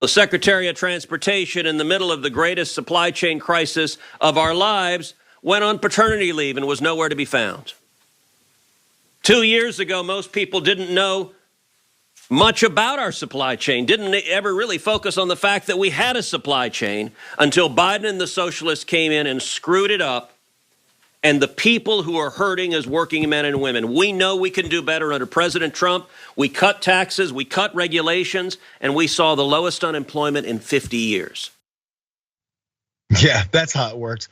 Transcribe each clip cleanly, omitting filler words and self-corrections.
The Secretary of Transportation, in the middle of the greatest supply chain crisis of our lives, went on paternity leave and was nowhere to be found. 2 years ago, most people didn't know much about our supply chain, didn't ever really focus on the fact that we had a supply chain until Biden and the socialists came in and screwed it up. And the people who are hurting as working men and women. We know we can do better under President Trump. We cut taxes, we cut regulations, and we saw the lowest unemployment in 50 years. Yeah, that's how it works.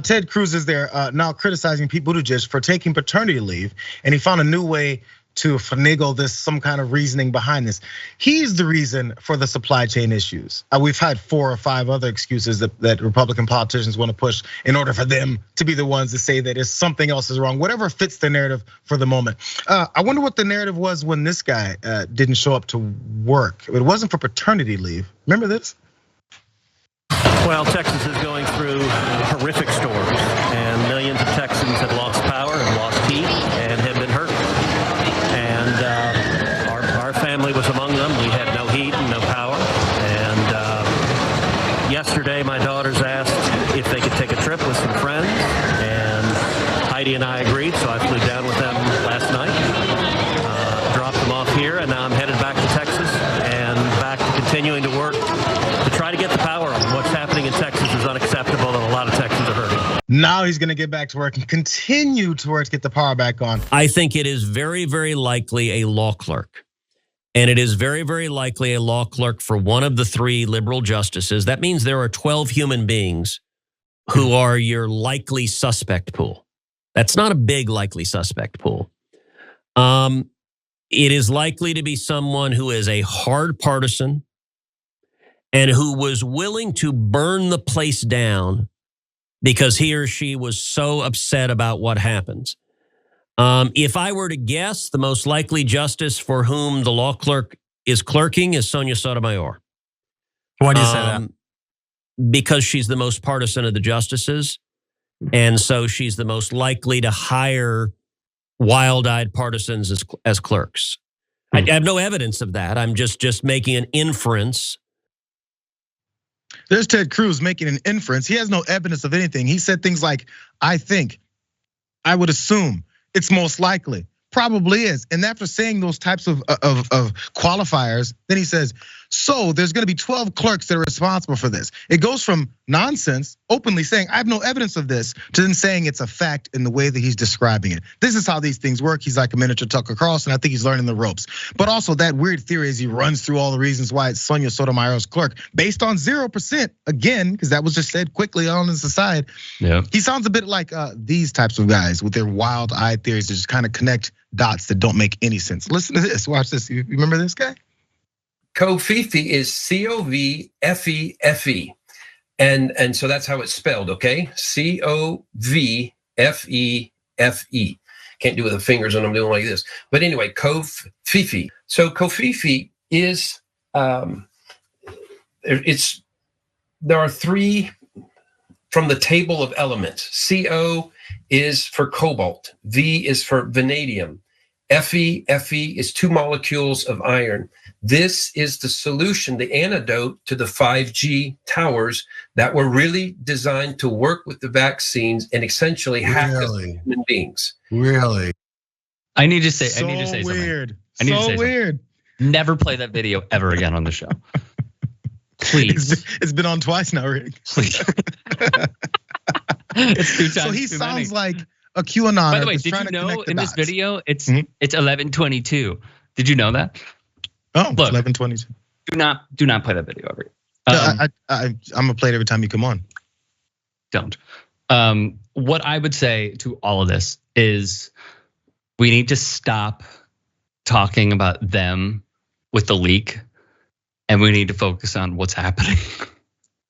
Ted Cruz is there now criticizing Pete Buttigieg for taking paternity leave, and he found a new way to finagle this, some kind of reasoning behind this. He's the reason for the supply chain issues. We've had 4 or 5 other excuses that Republican politicians want to push in order for them to be the ones to say that if something else is wrong, whatever fits the narrative for the moment. I wonder what the narrative was when this guy didn't show up to work. It wasn't for paternity leave. Remember this? Well, Texas is going through horrific storms, and millions of Texans have lost power and lost heat and have been hurt. And our family was among them. We had no heat and no power. And yesterday, my daughters asked if they could take a trip with some friends, and Heidi and I agreed, so I flew down with them last night, dropped them off here, and now I'm headed back to Texas and back to continuing to work to try to get the power on. What's happening in Texas is unacceptable, and a lot of Texans are hurting. Now he's going to get back to work and continue to work to get the power back on. I think it is very, very likely a law clerk. And it is very, very likely a law clerk for one of the 3 liberal justices. That means there are 12 human beings who are your likely suspect pool. That's not a big likely suspect pool. It is likely to be someone who is a hard partisan and who was willing to burn the place down because he or she was so upset about what happens. If I were to guess, the most likely justice for whom the law clerk is clerking is Sonia Sotomayor. Why do you say that? Because she's the most partisan of the justices. And so she's the most likely to hire wild-eyed partisans as clerks. I have no evidence of that. I'm just making an inference. There's Ted Cruz making an inference. He has no evidence of anything. He said things like, I think, I would assume, it's most likely, probably is. And after saying those types of qualifiers, then he says, so there's gonna be 12 clerks that are responsible for this. It goes from nonsense, openly saying, I have no evidence of this, to then saying it's a fact in the way that he's describing it. This is how these things work. He's like a miniature Tucker Carlson. I think he's learning the ropes. But also that weird theory as he runs through all the reasons why it's Sonia Sotomayor's clerk, based on 0%, again, because that was just said quickly on his aside. Yeah. He sounds a bit like these types of guys with their wild-eyed theories that just kind of connect dots that don't make any sense. Listen to this, watch this. You remember this guy? Covfefe is Covfefe, and so that's how it's spelled. Okay, Covfefe. Can't do it with the fingers when I'm doing like this. But anyway, Covfefe. So Covfefe is there are 3 from the table of elements. Co is for cobalt. V is for vanadium. Fe is 2 molecules of iron. This is the solution, the antidote to the 5G towers that were really designed to work with the vaccines and essentially hack human beings. Really? I need to say So weird. something. So weird. Never play that video ever again on the show. Please. It's been on twice now, Rick. Please. It's 2 times So he too sounds many. like a QAnon. By the way, did you know in this video it's 11:22? Did you know that? Oh, Look, 11:22. Do not play that video ever. I'm gonna play it every time you come on. Don't. What I would say to all of this is we need to stop talking about them with the leak, and we need to focus on what's happening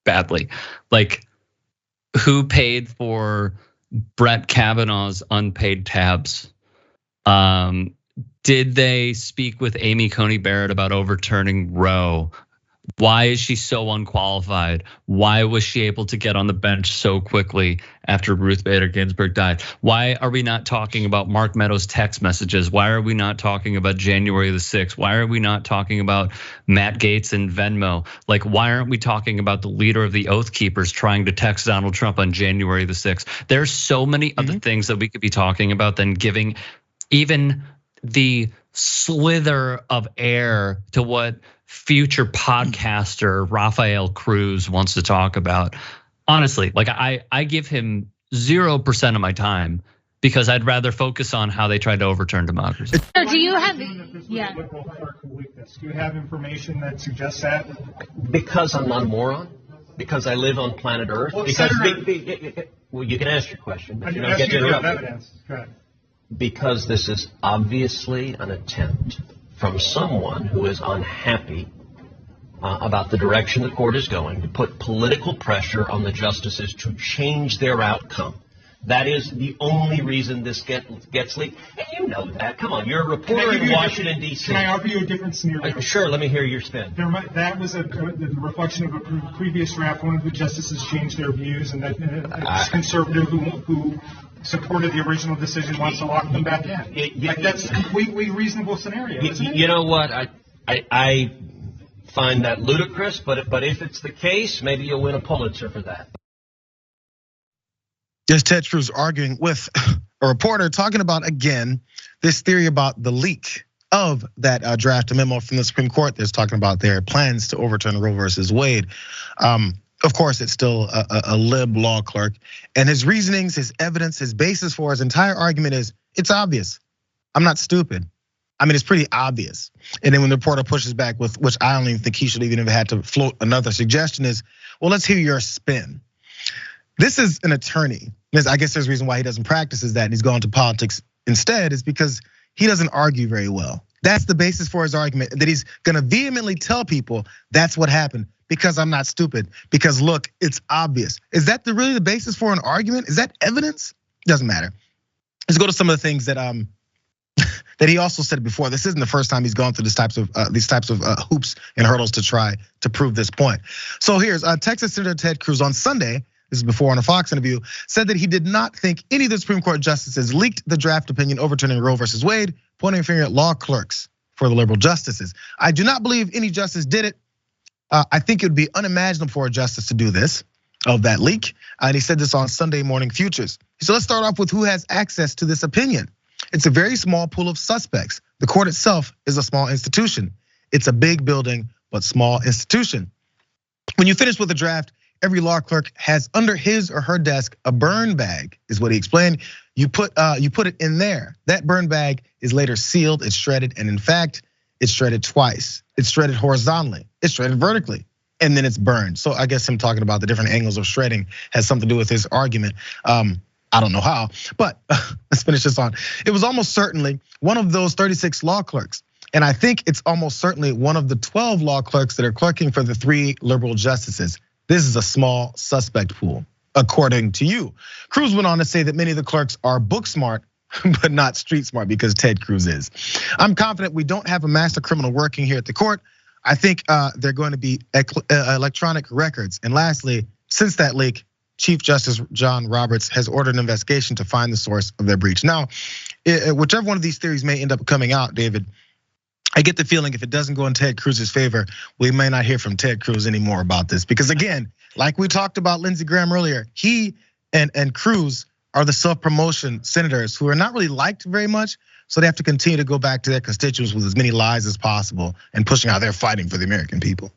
badly. Like, who paid for Brett Kavanaugh's unpaid tabs? Did they speak with Amy Coney Barrett about overturning Roe? Why is she so unqualified? Why was she able to get on the bench so quickly after Ruth Bader Ginsburg died? Why are we not talking about Mark Meadows' text messages? Why are we not talking about January the 6th? Why are we not talking about Matt Gaetz and Venmo? Like, why aren't we talking about the leader of the Oath Keepers trying to text Donald Trump on January the 6th? There's so many other things that we could be talking about than giving even the slither of air to what future podcaster Rafael Cruz wants to talk about. Honestly, like I give him 0% of my time because I'd rather focus on how they tried to overturn democracy. So do you have, yeah. Do you have information that suggests that? Because I'm not a moron? Because I live on planet Earth? Well, because Senator, well, you can ask your question, but you don't ask get to you if you have interrupt me. evidence. Go ahead. Because this is obviously an attempt from someone who is unhappy about the direction the court is going to put political pressure on the justices to change their outcome. That is the only reason this gets leaked. And you know that. Come on, you're a reporter in Washington, D.C. Can I offer you a different scenario? Sure, let me hear your spin. That was the reflection of a previous draft. One of the justices changed their views, and that a conservative who supported the original decision wants to lock them back in. That's a completely reasonable scenario, isn't it? You know what? I find that ludicrous, but if it's the case, maybe you'll win a Pulitzer for that. Just Ted Cruz arguing with a reporter talking about, again, this theory about the leak of that draft memo from the Supreme Court that's talking about their plans to overturn Roe versus Wade. Of course, it's still a lib law clerk, and his reasonings, his evidence, his basis for his entire argument is, it's obvious. I'm not stupid. I mean, it's pretty obvious. And then when the reporter pushes back with, which I don't even think he should even have had to float another suggestion, is, well, let's hear your spin. This is an attorney. I guess there's a reason why he doesn't practice is that, and he's gone to politics instead, is because he doesn't argue very well. That's the basis for his argument, that he's gonna vehemently tell people that's what happened because I'm not stupid, because look, it's obvious. Is that really the basis for an argument? Is that evidence? Doesn't matter. Let's go to some of the things that that he also said before. This isn't the first time he's gone through these types of hoops and hurdles to try to prove this point. So here's Texas Senator Ted Cruz on Sunday. This is before on a Fox interview, said that he did not think any of the Supreme Court justices leaked the draft opinion overturning Roe versus Wade, pointing a finger at law clerks for the liberal justices. I do not believe any justice did it. I think it would be unimaginable for a justice to do this, of that leak. And he said this on Sunday Morning Futures. So let's start off with who has access to this opinion. It's a very small pool of suspects. The court itself is a small institution. It's a big building, but small institution. When you finish with the draft, every law clerk has under his or her desk a burn bag, is what he explained. You put it in there. That burn bag is later sealed, it's shredded, and in fact, it's shredded twice. It's shredded horizontally, it's shredded vertically, and then it's burned. So I guess him talking about the different angles of shredding has something to do with his argument. I don't know how, but let's finish this on. It was almost certainly one of those 36 law clerks. And I think it's almost certainly one of the 12 law clerks that are clerking for the 3 liberal justices. This is a small suspect pool, according to you. Cruz went on to say that many of the clerks are book smart, but not street smart, because Ted Cruz is. I'm confident we don't have a master criminal working here at the court. I think they're going to be electronic records. And lastly, since that leak, Chief Justice John Roberts has ordered an investigation to find the source of their breach. Now, whichever one of these theories may end up coming out, David, I get the feeling if it doesn't go in Ted Cruz's favor, we may not hear from Ted Cruz anymore about this. Because again, like we talked about Lindsey Graham earlier, he and Cruz are the self-promotion senators who are not really liked very much. So they have to continue to go back to their constituents with as many lies as possible and pushing how they're fighting for the American people.